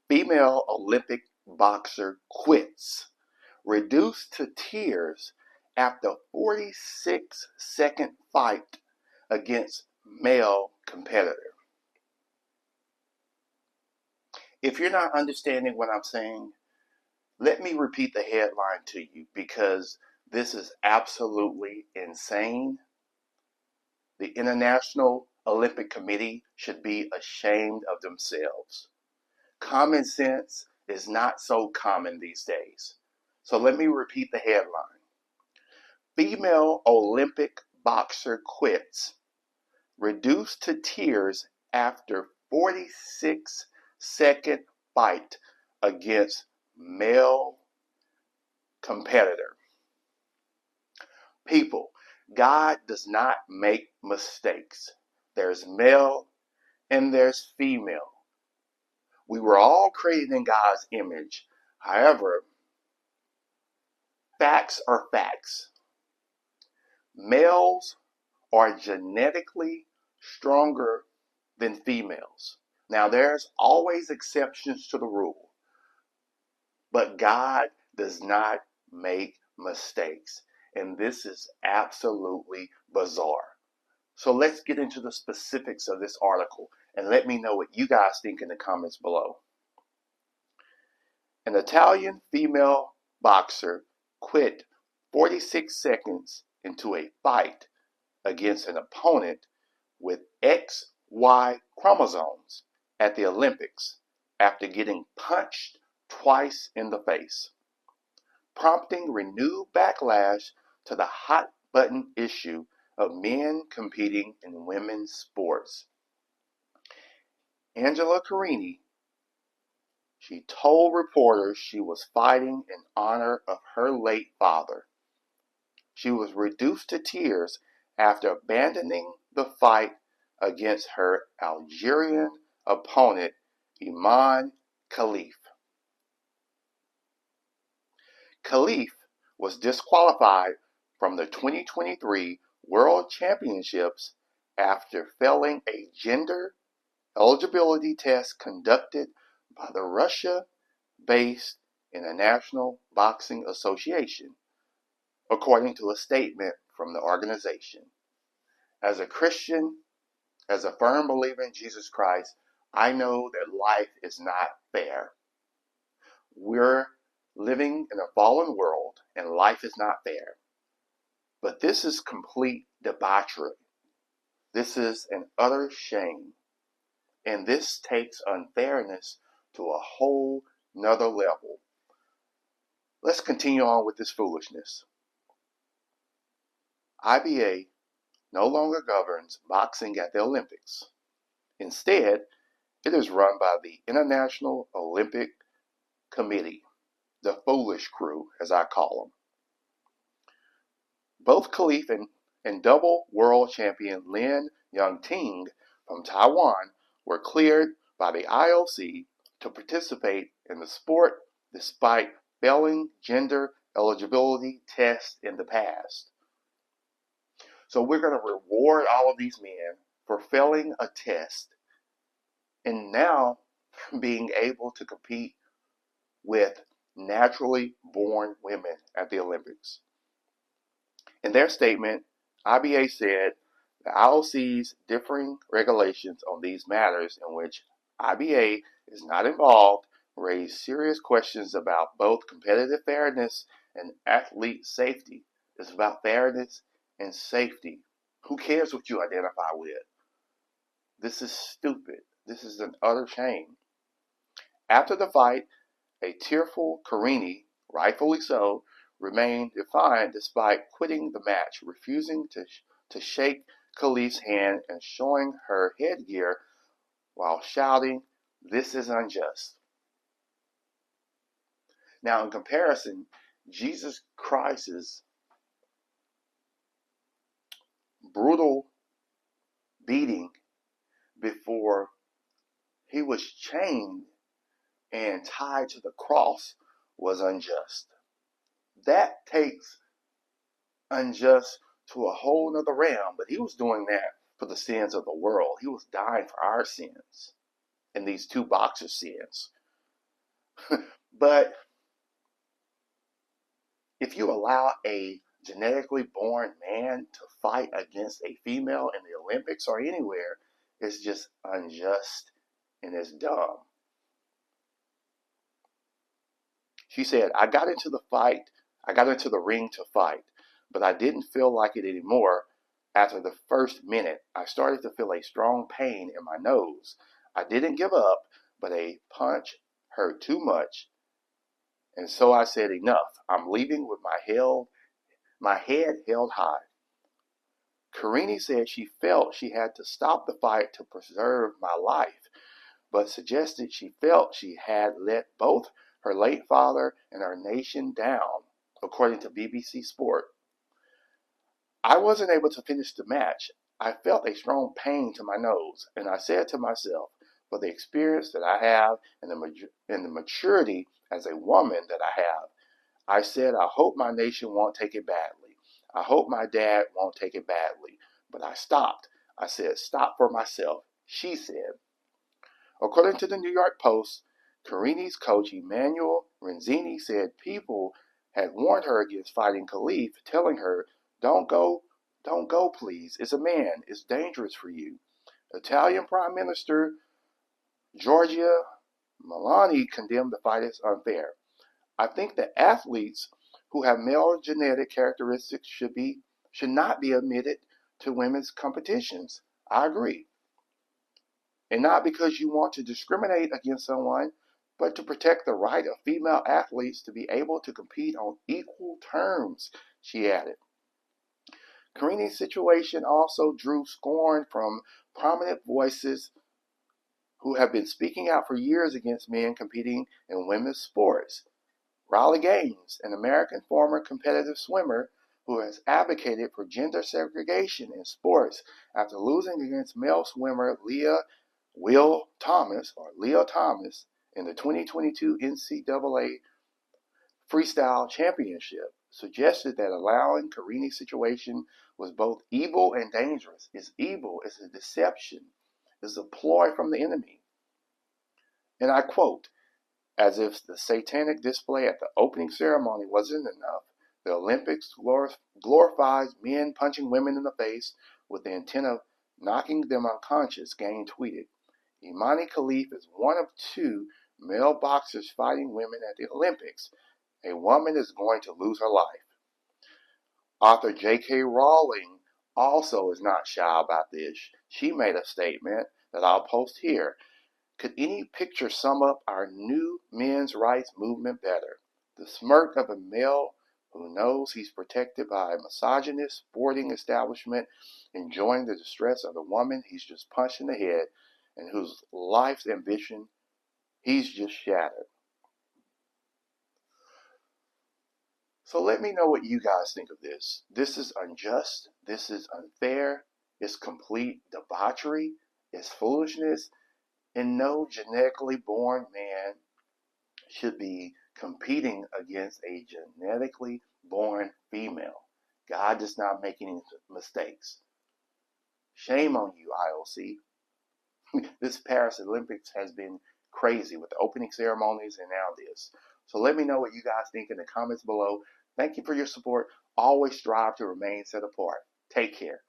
Female Olympic boxer quits, reduced to tears after 46-second fight against male competitor. If you're not understanding what I'm saying, let me repeat the headline to you because this is absolutely insane. The International Olympic Committee should be ashamed of themselves. Common sense is not so common these days. So let me repeat the headline. Female Olympic boxer quits, reduced to tears after 46-second fight against male competitor. People, God does not make mistakes. There's male and there's female. We were all created in God's image. However, facts are facts. Males are genetically stronger than females. Now, there's always exceptions to the rule, but God does not make mistakes. And this is absolutely bizarre. So let's get into the specifics of this article and let me know what you guys think in the comments below. An Italian female boxer quit 46 seconds into a fight against an opponent with XY chromosomes at the Olympics after getting punched twice in the face, prompting renewed backlash to the hot button issue of men competing in women's sports. Angela Carini, she told reporters she was fighting in honor of her late father. She was reduced to tears after abandoning the fight against her Algerian opponent, Iman Khalif. Khalif was disqualified from the 2023 World Championships after failing a gender eligibility test conducted by the Russia-based International Boxing Association, according to a statement from the organization. As a Christian, as a firm believer in Jesus Christ, I know that life is not fair. We're living in a fallen world and life is not fair. But this is complete debauchery. This is an utter shame. And this takes unfairness to a whole nother level. Let's continue on with this foolishness. IBA no longer governs boxing at the Olympics. Instead, it is run by the International Olympic Committee, the foolish crew, as I call them. Both Khalif and double world champion Lin Yangting from Taiwan were cleared by the IOC to participate in the sport despite failing gender eligibility tests in the past. So we're going to reward all of these men for failing a test and now being able to compete with naturally born women at the Olympics. In their statement, IBA said the IOC's differing regulations on these matters in which IBA is not involved raise serious questions about both competitive fairness and athlete safety. It's about fairness and safety. Who cares what you identify with? This is stupid. This is an utter shame. After the fight, a tearful Carini, rightfully so, remained defiant despite quitting the match, refusing to shake Khalif's hand and showing her headgear while shouting, "This is unjust." Now, in comparison, Jesus Christ's brutal beating before he was chained and tied to the cross was unjust. That takes unjust to a whole nother realm, but he was doing that for the sins of the world. He was dying for our sins and these two boxers' sins. But if you allow a genetically born man to fight against a female in the Olympics or anywhere, it's just unjust and it's dumb. She said, I got into the ring to fight, but I didn't feel like it anymore. After the first minute, I started to feel a strong pain in my nose. I didn't give up, but a punch hurt too much, and so I said, enough. I'm leaving with my head held high. Carini said she felt she had to stop the fight to preserve my life, but suggested she felt she had let both her late father and our nation down, according to BBC Sport. I wasn't able to finish the match. I felt a strong pain to my nose, and I said to myself, for the experience that I have and the maturity as a woman that I have, I said, I hope my nation won't take it badly. I hope my dad won't take it badly. But I stopped. I said, stop for myself, she said. According to the New York Post, Carini's coach Emmanuel Renzini said people had warned her against fighting Khalif, telling her, don't go please. It's a man. It's dangerous for you. Italian Prime Minister Giorgia Meloni condemned the fight as unfair. I think that athletes who have male genetic characteristics should not be admitted to women's competitions. I agree. And not because you want to discriminate against someone, but to protect the right of female athletes to be able to compete on equal terms, she added. Carini's situation also drew scorn from prominent voices who have been speaking out for years against men competing in women's sports. Riley Gaines, an American former competitive swimmer who has advocated for gender segregation in sports after losing against male swimmer Leah Thomas in the 2022 NCAA Freestyle Championship, suggested that allowing Carini's situation was both evil and dangerous. It's evil, it's a deception, it's a ploy from the enemy. And I quote, as if the satanic display at the opening ceremony wasn't enough, the Olympics glorifies men punching women in the face with the intent of knocking them unconscious, Gaines tweeted. Imani Khalif is one of two male boxers fighting women at the Olympics. A woman is going to lose her life. Author J.K. Rowling also is not shy about this. She made a statement that I'll post here. Could any picture sum up our new men's rights movement better? The smirk of a male who knows he's protected by a misogynist sporting establishment, enjoying the distress of the woman he's just punched in the head, and whose life's ambition he's just shattered. So let me know what you guys think of this. This is unjust. This is unfair. It's complete debauchery. It's foolishness. And no genetically born man should be competing against a genetically born female. God does not make any mistakes. Shame on you, IOC. This Paris Olympics has been crazy with the opening ceremonies and now this. So let me know what you guys think in the comments below. Thank you for your support. Always strive to remain set apart. Take care.